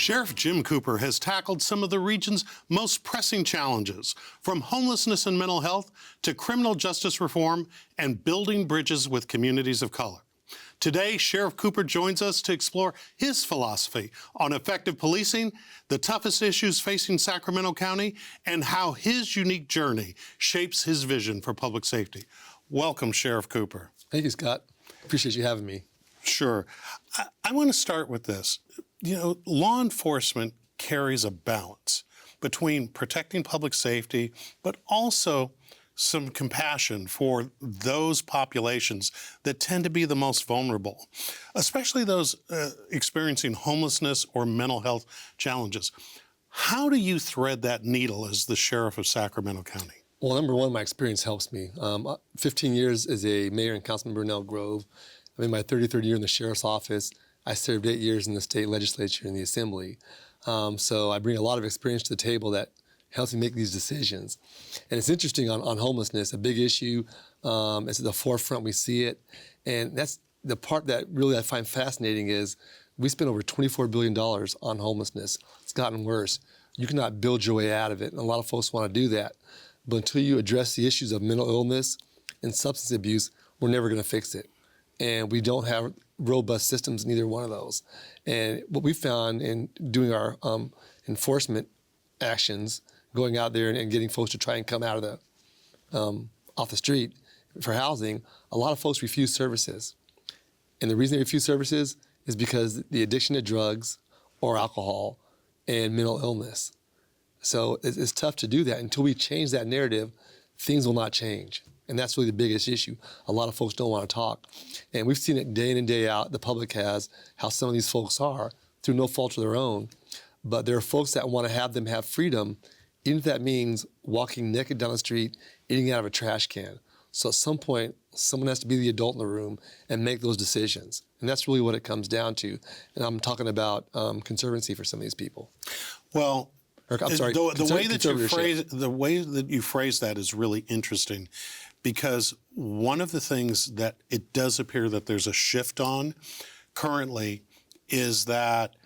Sheriff Jim Cooper has tackled some of the region's most pressing challenges, from homelessness and mental health to criminal justice reform and building bridges with communities of color. Today, Sheriff Cooper joins us to explore his philosophy on effective policing, the toughest issues facing Sacramento County, and how his unique journey shapes his vision for public safety. Welcome, Sheriff Cooper. Thank you, Scott. Appreciate you having me. Sure. I want to start with this. You know, law enforcement carries a balance between protecting public safety, but also some compassion for those populations that tend to be the most vulnerable, especially those experiencing homelessness or mental health challenges. How do you thread that needle as the sheriff of Sacramento County? Well, number one, my experience helps me. 15 years as a mayor and councilman in Elk Grove. I'm in my 33rd year in the sheriff's office. I served 8 years in the state legislature and the assembly. So I bring a lot of experience to the table that helps me make these decisions. And it's interesting on homelessness, a big issue. It's at the forefront, we see it. And that's the part that really I find fascinating is we spend over $24 billion on homelessness. It's gotten worse. You cannot build your way out of it, and a lot of folks want to do that. But until you address the issues of mental illness and substance abuse, we're never going to fix it. And we don't have robust systems in either one of those. And what we found in doing our enforcement actions, going out there and getting folks to try and come out of the off the street for housing, a lot of folks refuse services. And the reason they refuse services is because the addiction to drugs or alcohol and mental illness. So it's tough to do that. Until we change that narrative, things will not change. And that's really the biggest issue. A lot of folks don't want to talk. And we've seen it day in and day out, the public has, how some of these folks are, through no fault of their own. But there are folks that want to have them have freedom, even if that means walking naked down the street, eating out of a trash can. So at some point, someone has to be the adult in the room and make those decisions. And that's really what it comes down to. And I'm talking about conservancy for some of these people. Well, I'm sorry, the way that you phrase that is really interesting, because one of the things that it does appear that there's a shift on currently is that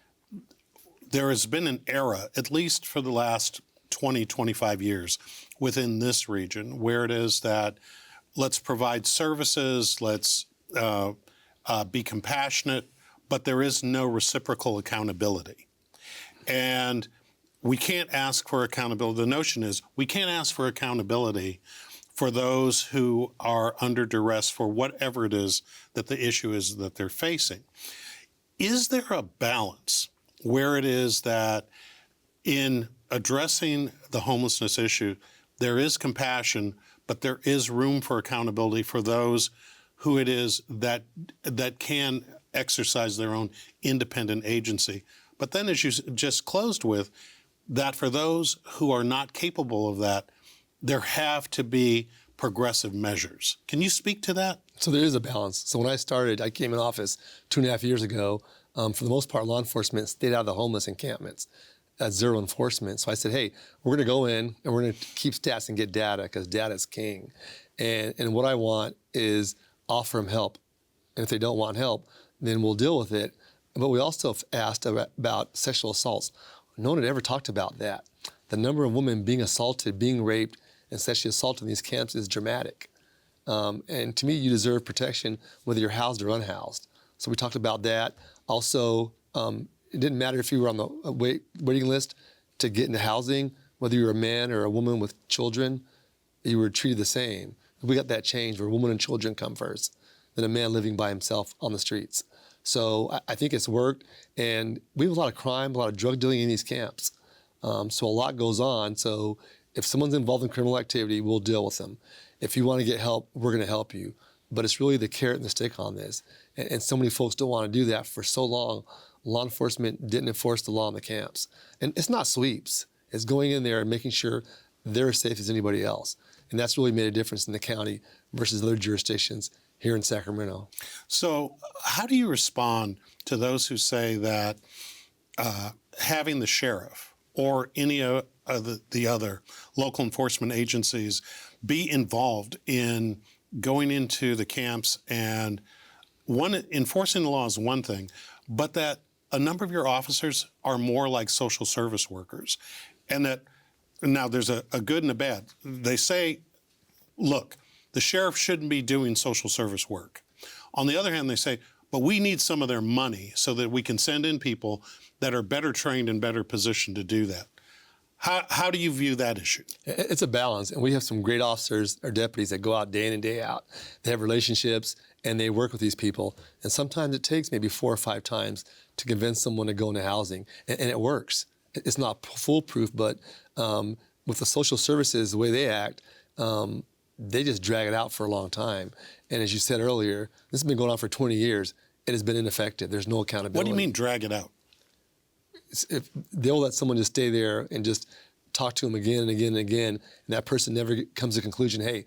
there has been an era, at least for the last 20, 25 years within this region, where it is that let's provide services, let's be compassionate, but there is no reciprocal accountability. And we can't ask for accountability. The notion is we can't ask for accountability for those who are under duress for whatever it is that the issue is that they're facing. Is there a balance where it is that in addressing the homelessness issue, there is compassion, but there is room for accountability for those who it is that can exercise their own independent agency? But then, as you just closed with, that for those who are not capable of that, there have to be progressive measures. Can you speak to that? So there is a balance. So when I started, I came in office 2.5 years ago. For the most part, law enforcement stayed out of the homeless encampments at zero enforcement. So I said, hey, we're going to go in and we're going to keep stats and get data, because data is king. And what I want is offer them help. And if they don't want help, then we'll deal with it. But we also asked about sexual assaults. No one had ever talked about that. The number of women being assaulted, being raped, and sexually assaulted in these camps is dramatic. And to me, you deserve protection whether you're housed or unhoused. So we talked about that. Also, it didn't matter if you were on the waiting list to get into housing, whether you're a man or a woman with children, you were treated the same. We got that change where women and children come first than a man living by himself on the streets. So I think it's worked, and we have a lot of crime, a lot of drug dealing in these camps. So a lot goes on. So if someone's involved in criminal activity, we'll deal with them. If you want to get help, we're going to help you. But it's really the carrot and the stick on this. And so many folks don't want to do that. For so long, law enforcement didn't enforce the law in the camps. And it's not sweeps. It's going in there and making sure they're as safe as anybody else. And that's really made a difference in the county versus other jurisdictions here in Sacramento. So how do you respond to those who say that having the sheriff or any of the other local enforcement agencies be involved in going into the camps and enforcing the law is one thing, but that a number of your officers are more like social service workers. And that now there's a good and a bad. They say, look, the sheriff shouldn't be doing social service work. On the other hand, they say, but we need some of their money so that we can send in people that are better trained and better positioned to do that. How do you view that issue? It's a balance, and we have some great officers or deputies that go out day in and day out. They have relationships, and they work with these people. And sometimes it takes maybe 4 or 5 times to convince someone to go into housing, and it works. It's not foolproof, but with the social services, the way they act, they just drag it out for a long time. And as you said earlier, this has been going on for 20 years. It has been ineffective. There's no accountability. What do you mean drag it out? If they'll let someone just stay there and just talk to them again and again and again, and that person never comes to the conclusion, hey,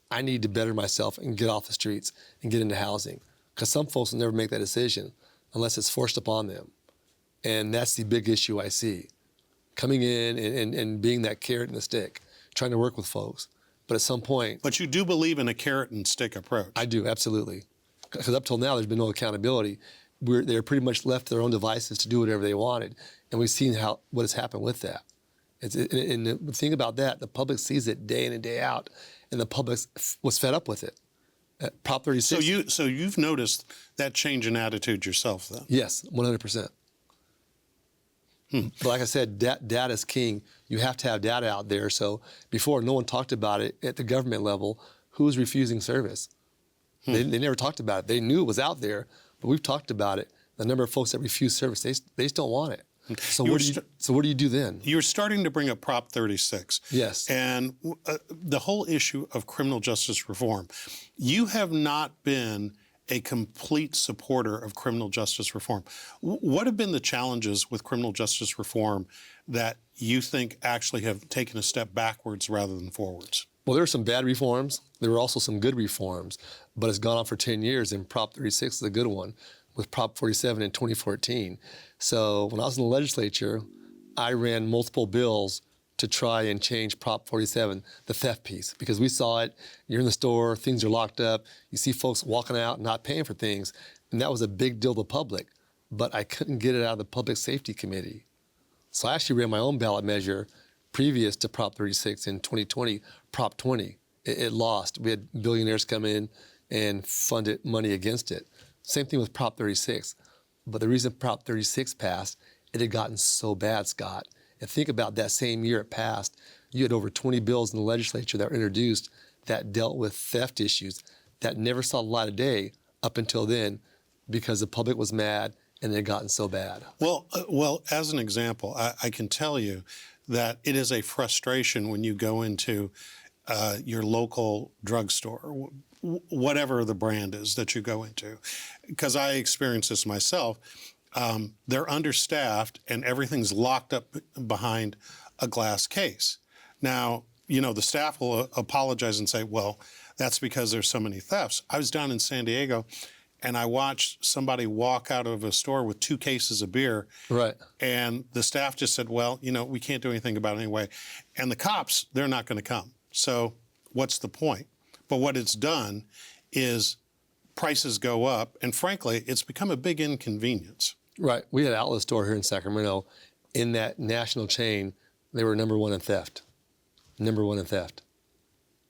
I need to better myself and get off the streets and get into housing. Because some folks will never make that decision unless it's forced upon them. And that's the big issue I see. Coming in and being that carrot and the stick, trying to work with folks. But at some point... But you do believe in a carrot and stick approach. I do, absolutely. Because up till now, there's been no accountability. They're pretty much left to their own devices to do whatever they wanted. And we've seen what has happened with that. And the thing about that, the public sees it day in and day out, and the public was fed up with it. Prop 36. So you've noticed that change in attitude yourself then? Yes, 100%. But like I said, data is king. You have to have data out there. So before, no one talked about it at the government level. Who was refusing service? They never talked about it. They knew it was out there, but we've talked about it. The number of folks that refuse service, they just don't want it. So what do you do then? You're starting to bring up Prop 36. Yes. And the whole issue of criminal justice reform. You have not been a complete supporter of criminal justice reform. What have been the challenges with criminal justice reform that you think actually have taken a step backwards rather than forwards? Well, there were some bad reforms. There were also some good reforms, but it's gone on for 10 years, and Prop 36 is a good one, with Prop 47 in 2014. So when I was in the legislature, I ran multiple bills to try and change Prop 47, the theft piece, because we saw it. You're in the store, things are locked up, you see folks walking out not paying for things, and that was a big deal to the public, but I couldn't get it out of the Public Safety Committee. So I actually ran my own ballot measure previous to Prop 36 in 2020, Prop 20. It lost. We had billionaires come in and funded money against it. Same thing with Prop 36. But the reason Prop 36 passed, it had gotten so bad, Scott. And think about that same year it passed, you had over 20 bills in the legislature that were introduced that dealt with theft issues that never saw the light of day up until then because the public was mad and it had gotten so bad. Well, as an example, I can tell you that it is a frustration when you go into your local drugstore, whatever the brand is that you go into, because I experienced this myself. They're understaffed and everything's locked up behind a glass case. Now, the staff will apologize and say, well, that's because there's so many thefts. I was down in San Diego and I watched somebody walk out of a store with 2 cases of beer. Right. And the staff just said, well, we can't do anything about it anyway. And the cops, they're not going to come. So what's the point? But what it's done is prices go up. And frankly, it's become a big inconvenience. Right. We had an outlet store here in Sacramento. In that national chain, they were number 1 in theft. Number 1 in theft.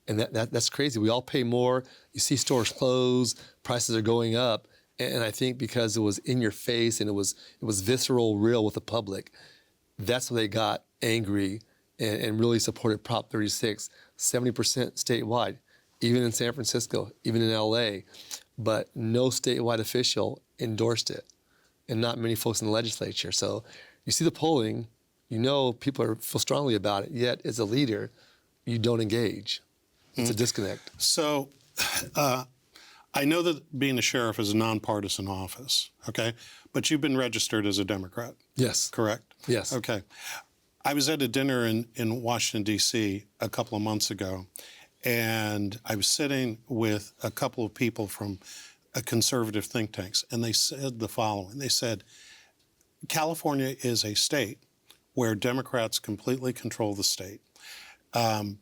And that's crazy. We all pay more. You see stores close, prices are going up. And I think because it was in your face and it was visceral, real with the public, that's why they got angry and really supported Prop 36, 70% statewide, even in San Francisco, even in LA. But no statewide official endorsed it, and not many folks in the legislature. So you see the polling, people feel strongly about it, yet as a leader, you don't engage. It's a disconnect. So I know that being a sheriff is a nonpartisan office, okay? But you've been registered as a Democrat. Yes. Correct? Yes. Okay. I was at a dinner in Washington, D.C. a couple of months ago, and I was sitting with a couple of people from conservative think tanks, and they said the following. They said, California is a state where Democrats completely control the state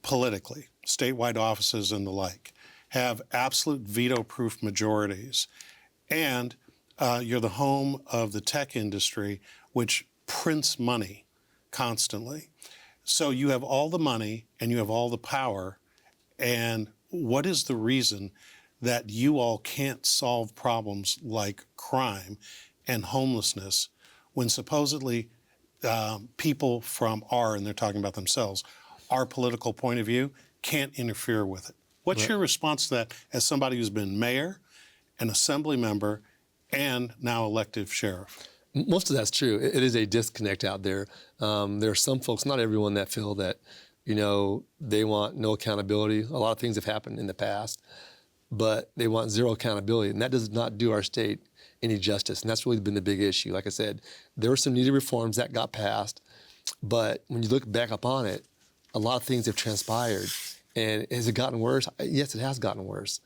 politically, statewide offices and the like, have absolute veto-proof majorities, and You're the home of the tech industry, which prints money constantly. So you have all the money and you have all the power. And what is the reason that you all can't solve problems like crime and homelessness when supposedly people from and they're talking about themselves, our political point of view, can't interfere with it? What's your response to that as somebody who's been mayor, an assembly member, and now elected sheriff? Most of that's true. It is a disconnect out there. There are some folks, not everyone, that feel that, they want no accountability. A lot of things have happened in the past, but they want zero accountability, and that does not do our state any justice, and that's really been the big issue. Like I said, there were some needed reforms that got passed, but when you look back upon it, a lot of things have transpired. And has it gotten worse? Yes, it has gotten worse.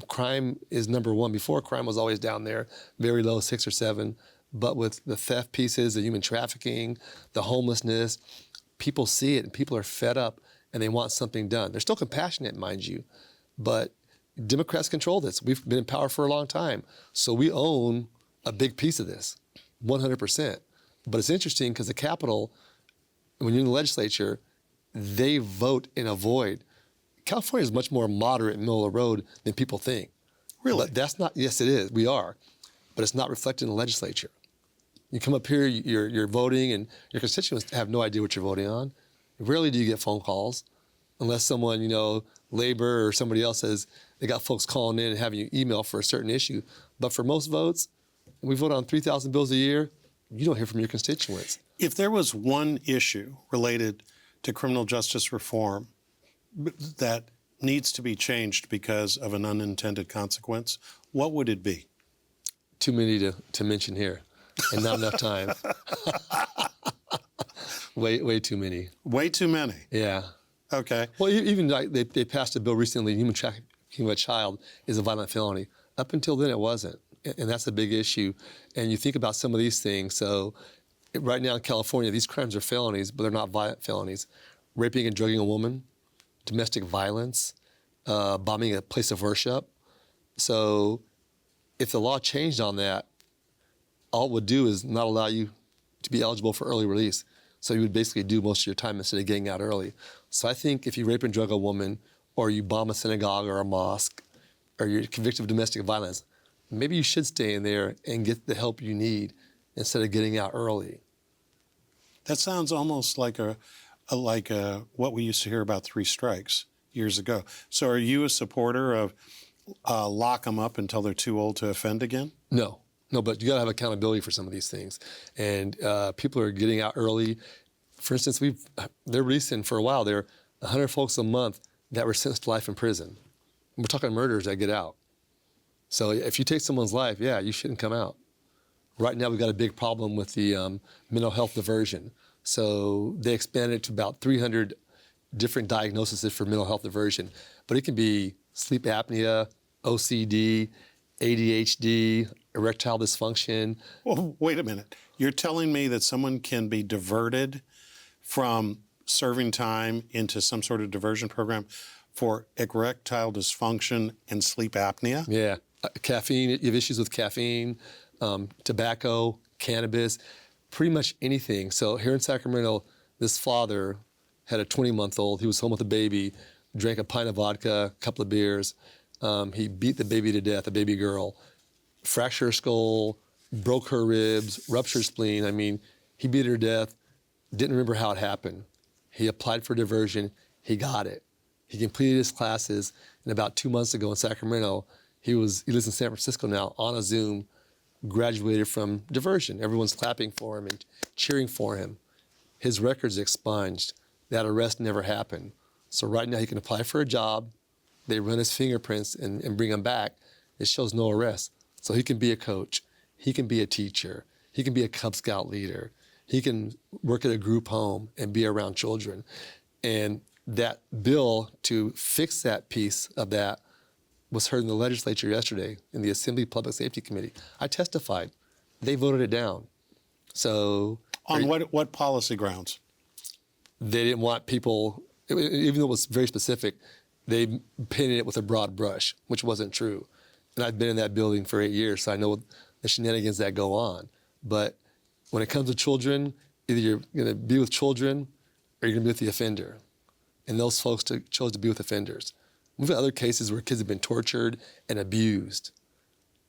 Crime is number one. Before, crime was always down there, very low, 6 or 7. But with the theft pieces, the human trafficking, the homelessness, people see it and people are fed up and they want something done. They're still compassionate, mind you, but Democrats control this. We've been in power for a long time. So we own a big piece of this, 100%. But it's interesting because the Capitol, when you're in the legislature, they vote and avoid. California is much more moderate and middle of the road than people think. Really? But that's not, yes, it is. We are. But it's not reflected in the legislature. You come up here, you're voting, and your constituents have no idea what you're voting on. Rarely do you get phone calls, unless someone, labor or somebody else says they got folks calling in and having you email for a certain issue. But for most votes, we vote on 3,000 bills a year, you don't hear from your constituents. If there was one issue related to criminal justice reform that needs to be changed because of an unintended consequence, what would it be? Too many to mention here, and not enough time. Way too many. Way too many. Yeah. Okay. Well, even like they passed a bill recently, human trafficking of a child is a violent felony. Up until then, it wasn't, and that's a big issue. And you think about some of these things. So right now in California, these crimes are felonies, but they're not violent felonies. Raping and drugging a woman, domestic violence, bombing a place of worship. So if the law changed on that, all it would do is not allow you to be eligible for early release. So you would basically do most of your time instead of getting out early. So I think if you rape and drug a woman, or you bomb a synagogue or a mosque, or you're convicted of domestic violence, maybe you should stay in there and get the help you need instead of getting out early. That sounds almost like what we used to hear about 3 strikes years ago. So are you a supporter of lock them up until they're too old to offend again? No, but you got to have accountability for some of these things. And people are getting out early. For instance, they're releasing for a while. There are 100 folks a month that were sentenced to life in prison. We're talking murderers that get out. So if you take someone's life, yeah, you shouldn't come out. Right now, we've got a big problem with the mental health diversion. So they expanded it to about 300 different diagnoses for mental health diversion. But it can be sleep apnea, OCD, ADHD, erectile dysfunction. Well, wait a minute. You're telling me that someone can be diverted from serving time into some sort of diversion program for erectile dysfunction and sleep apnea? Yeah. Caffeine, you have issues with caffeine, tobacco, cannabis, pretty much anything. So here in Sacramento, this father had a 20-month-old. He was home with a baby, drank a pint of vodka, a couple of beers. He beat the baby to death, a baby girl, fractured her skull, broke her ribs, ruptured spleen. I mean, he beat her to death, didn't remember how it happened. He applied for diversion. He got it. He completed his classes, and about 2 months ago in Sacramento, he lives in San Francisco now, on a Zoom, graduated from diversion. Everyone's clapping for him and cheering for him. His record's expunged. That arrest never happened. So right now he can apply for a job. They run his fingerprints and bring him back. It shows no arrest. So he can be a coach. He can be a teacher. He can be a Cub Scout leader. He can work at a group home and be around children. And that bill to fix that piece of that was heard in the legislature yesterday in the Assembly Public Safety Committee. I testified. They voted it down. So on what policy grounds? They didn't want people, even though it was very specific, they painted it with a broad brush, which wasn't true. And I've been in that building for 8 years, so I know the shenanigans that go on. But when it comes to children, either you're going to be with children or you're going to be with the offender. And those folks chose to be with offenders. We've had other cases where kids have been tortured and abused,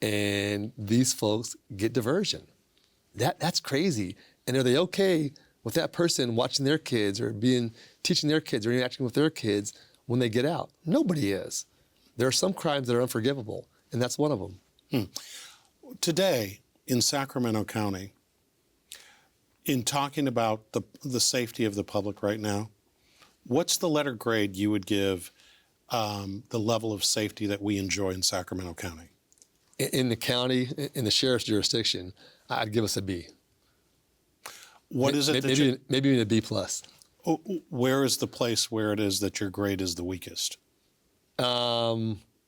and these folks get diversion. That's crazy. And are they okay with that person watching their kids or teaching their kids or interacting with their kids when they get out? Nobody is. There are some crimes that are unforgivable, and that's one of them. Today, in Sacramento County, in talking about the safety of the public right now, what's the letter grade you would give the level of safety that we enjoy in Sacramento County? In the county, in the sheriff's jurisdiction, I'd give us a B. What is it maybe even a B plus. Where is the place where it is that your grade is the weakest?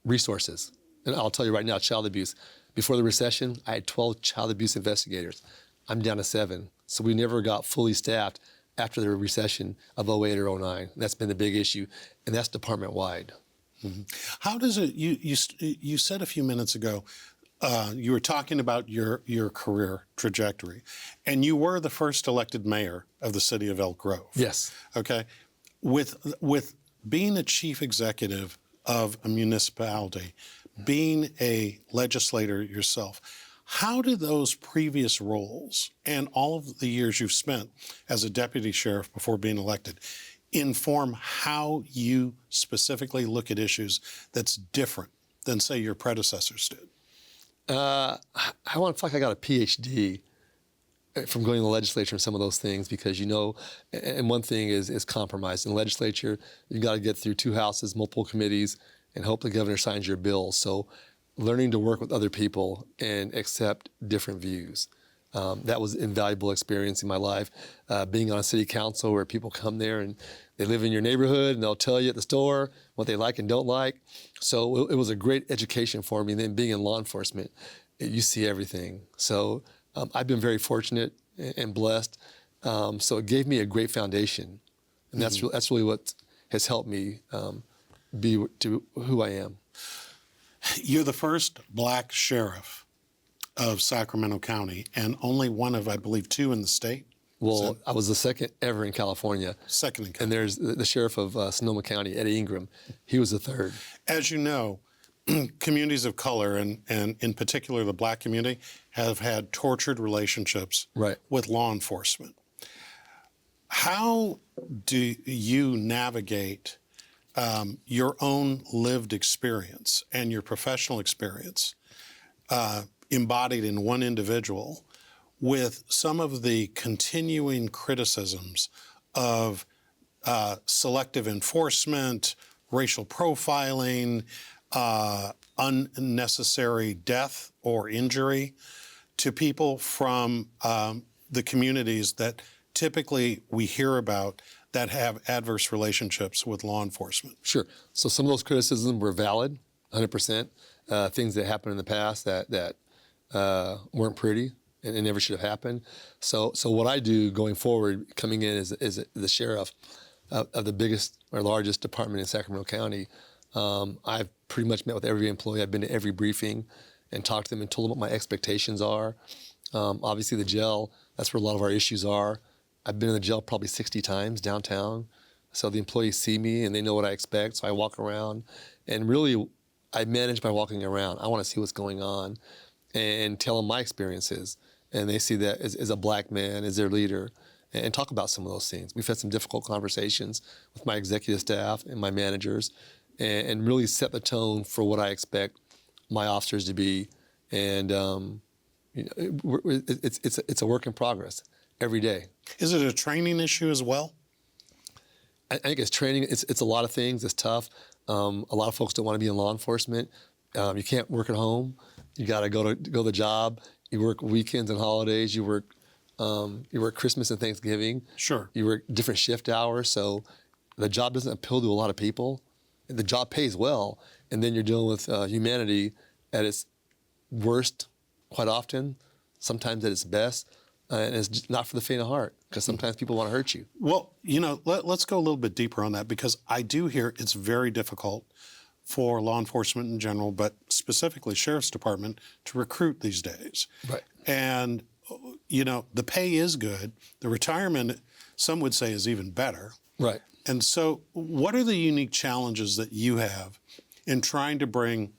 Resources. And I'll tell you right now, child abuse. Before the recession, I had 12 child abuse investigators. I'm down to 7. So we never got fully staffed after the recession of 08 or 09. That's been the big issue, and that's department-wide. Mm-hmm. How does it, you said a few minutes ago, you were talking about your career trajectory, and you were the first elected mayor of the city of Elk Grove. Yes. Okay. With being a chief executive of a municipality, being a legislator yourself, how do those previous roles and all of the years you've spent as a deputy sheriff before being elected inform how you specifically look at issues that's different than, say, your predecessors did? I want to feel like I got a PhD from going to the legislature and some of those things because, and one thing is compromise. In the legislature, you've got to get through 2 houses, multiple committees, and hope the governor signs your bill. So learning to work with other people and accept different views. That was an invaluable experience in my life. Being on a city council where people come there and they live in your neighborhood and they'll tell you at the store what they like and don't like. So it was a great education for me. And then being in law enforcement, you see everything. So I've been very fortunate and blessed. So it gave me a great foundation. And that's really what has helped me be to who I am. You're the first black sheriff of Sacramento County and only one of, I believe, 2 in the state. Well, I was the second ever in California. Second in California. And there's the sheriff of Sonoma County, Eddie Ingram. He was the 3rd. As you know, communities of color, and in particular the black community, have had tortured relationships with law enforcement. How do you navigate your own lived experience and your professional experience embodied in one individual with some of the continuing criticisms of selective enforcement, racial profiling, unnecessary death or injury to people from the communities that typically we hear about that have adverse relationships with law enforcement? Sure. So some of those criticisms were valid, 100%. Things that happened in the past that weren't pretty and never should have happened. So what I do going forward, coming in as the sheriff of the biggest or largest department in Sacramento County, I've pretty much met with every employee. I've been to every briefing and talked to them and told them what my expectations are. Obviously the jail, that's where a lot of our issues are. I've been in the jail probably 60 times downtown. So the employees see me and they know what I expect. So I walk around and really I manage by walking around. I want to see what's going on and tell them my experiences. And they see that as a black man, as their leader, and talk about some of those things. We've had some difficult conversations with my executive staff and my managers and really set the tone for what I expect my officers to be. And it's a work in progress every day. Is it a training issue as well? I think it's training. It's a lot of things. It's tough. A lot of folks don't want to be in law enforcement. You can't work at home. You got to go to the job. You work weekends and holidays. You work Christmas and Thanksgiving. Sure. You work different shift hours. So the job doesn't appeal to a lot of people. The job pays well, and then you're dealing with humanity at its worst quite often, sometimes at its best. And it's just not for the faint of heart, because sometimes people want to hurt you. Well, let's go a little bit deeper on that, because I do hear it's very difficult for law enforcement in general, but specifically Sheriff's Department, to recruit these days. Right. And, you know, the pay is good. The retirement, some would say, is even better. Right. And so what are the unique challenges that you have in trying to bring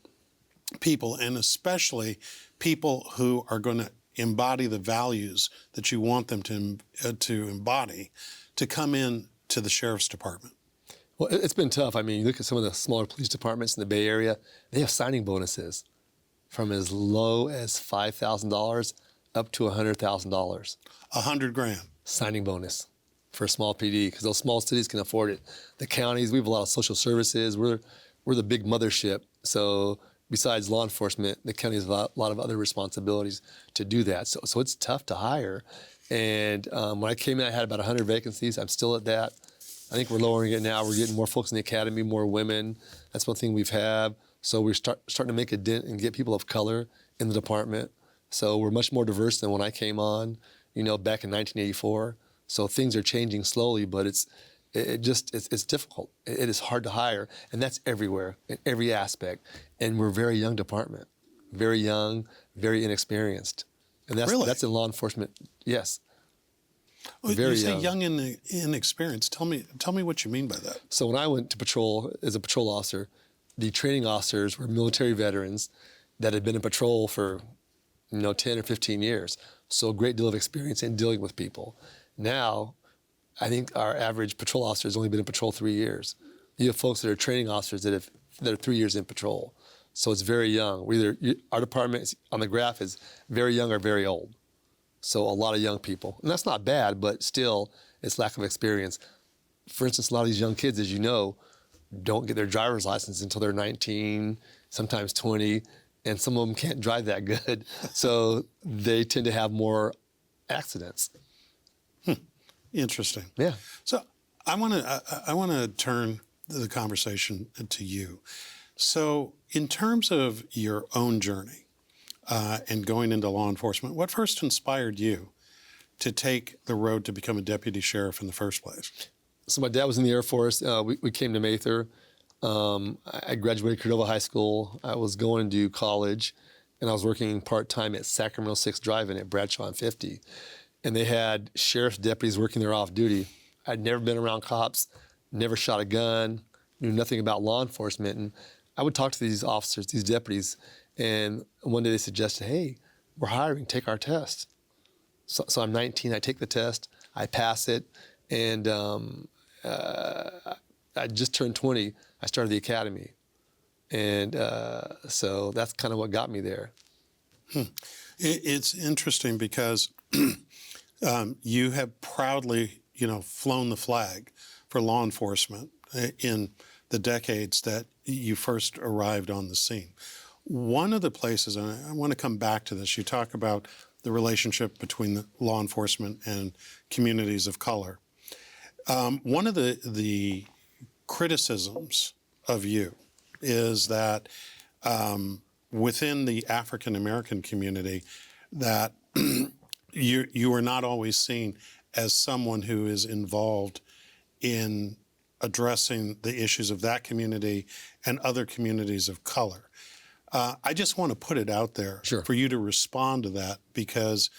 people, and especially people who are going to embody the values that you want them to embody, to come in to the Sheriff's Department? Well, it's been tough. I mean, you look at some of the smaller police departments in the Bay Area, they have signing bonuses from as low as $5,000 up to $100,000. $100,000 signing bonus for a small PD, because those small cities can afford it. The counties, we have a lot of social services. We're the big mothership. So besides law enforcement, the county has a lot of other responsibilities to do that. So it's tough to hire. And when I came in, I had about 100 vacancies. I'm still at that. I think we're lowering it now. We're getting more folks in the academy, more women. That's one thing we've had. So we're starting to make a dent and get people of color in the department. So we're much more diverse than when I came on, you know, back in 1984. So things are changing slowly, but it's difficult. It is hard to hire, and that's everywhere, in every aspect. And we're a very young department, very young, very inexperienced. And Really? That's in law enforcement, yes. Well, Very you say young. young and inexperienced. Tell me what you mean by that. So when I went to patrol as a patrol officer, the training officers were military veterans that had been in patrol for, 10 or 15 years. So a great deal of experience in dealing with people. Now, I think our average patrol officer has only been in patrol 3 years. You have folks that are training officers that are 3 years in patrol. So it's very young. Our department on the graph is very young or very old. So a lot of young people. And that's not bad, but still, it's lack of experience. For instance, a lot of these young kids, as you know, don't get their driver's license until they're 19, sometimes 20, and some of them can't drive that good. So they tend to have more accidents. Interesting. Yeah. So I want to turn the conversation to you. So in terms of your own journey and going into law enforcement, what first inspired you to take the road to become a deputy sheriff in the first place? So my dad was in the Air Force. We came to Mather. I graduated Cordova High School. I was going to college, and I was working part-time at Sacramento 6 Drive-In at Bradshaw and 50. And they had sheriff's deputies working there off duty. I'd never been around cops, never shot a gun, knew nothing about law enforcement. And I would talk to these officers, these deputies, and one day they suggested, hey, we're hiring, take our test. So I'm 19, I take the test, I pass it, and I just turned 20, I started the academy. And so that's kind of what got me there. It's interesting because you have proudly, flown the flag for law enforcement in the decades that you first arrived on the scene. One of the places, and I want to come back to this, you talk about the relationship between the law enforcement and communities of color. One of the criticisms of you is that within the African American community, that you are not always seen as someone who is involved in addressing the issues of that community and other communities of color. I just want to put it out there for you to respond to that, because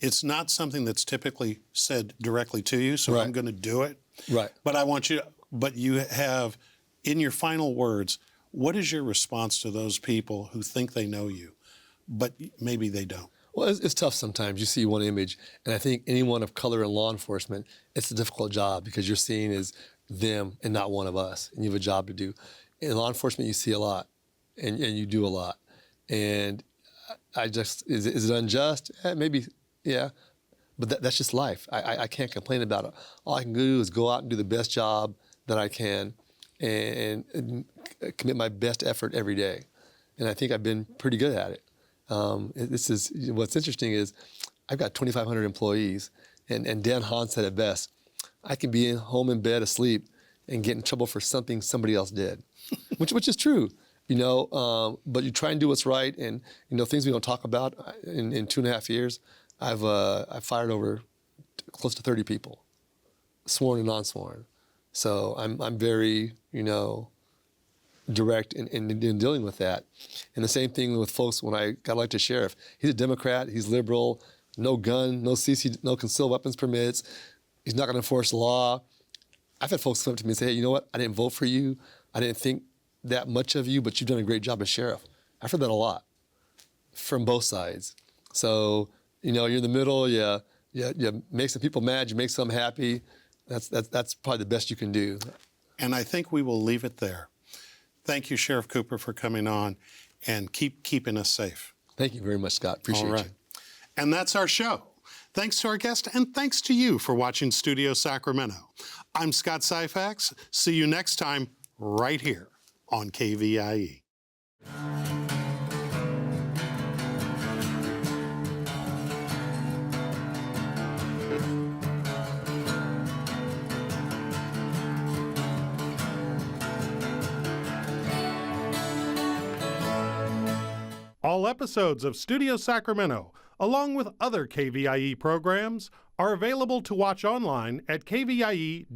it's not something that's typically said directly to you, so I'm going to do it. Right. But you have, in your final words, what is your response to those people who think they know you, but maybe they don't? Well, it's tough sometimes. You see one image, and I think anyone of color in law enforcement, it's a difficult job because you're seen as them and not one of us, and you have a job to do. In law enforcement, you see a lot, and you do a lot. And is it unjust? Maybe, yeah. But that's just life. I can't complain about it. All I can do is go out and do the best job that I can and commit my best effort every day. And I think I've been pretty good at it. What's interesting is I've got 2,500 employees, and Dan Hahn said it best. I can be home in bed asleep and get in trouble for something somebody else did, which is true, but you try and do what's right, and things we don't talk about. In 2.5 years, I've fired over close to 30 people, sworn and non-sworn. So I'm very, direct in dealing with that. And the same thing with folks when I got elected sheriff. He's a Democrat, he's liberal, no gun, no CC, no concealed weapons permits. He's not going to enforce the law. I've had folks come up to me and say, hey, you know what? I didn't vote for you. I didn't think that much of you, but you've done a great job as sheriff. I've heard that a lot from both sides. So, you're in the middle, you make some people mad, you make some happy. That's probably the best you can do. And I think we will leave it there. Thank you, Sheriff Cooper, for coming on, and keep keeping us safe. Thank you very much, Scott. Appreciate All right. you. And that's our show. Thanks to our guest, and thanks to you for watching Studio Sacramento. I'm Scott Syphax. See you next time right here on KVIE. All episodes of Studio Sacramento, along with other KVIE programs, are available to watch online at kvie.org/video.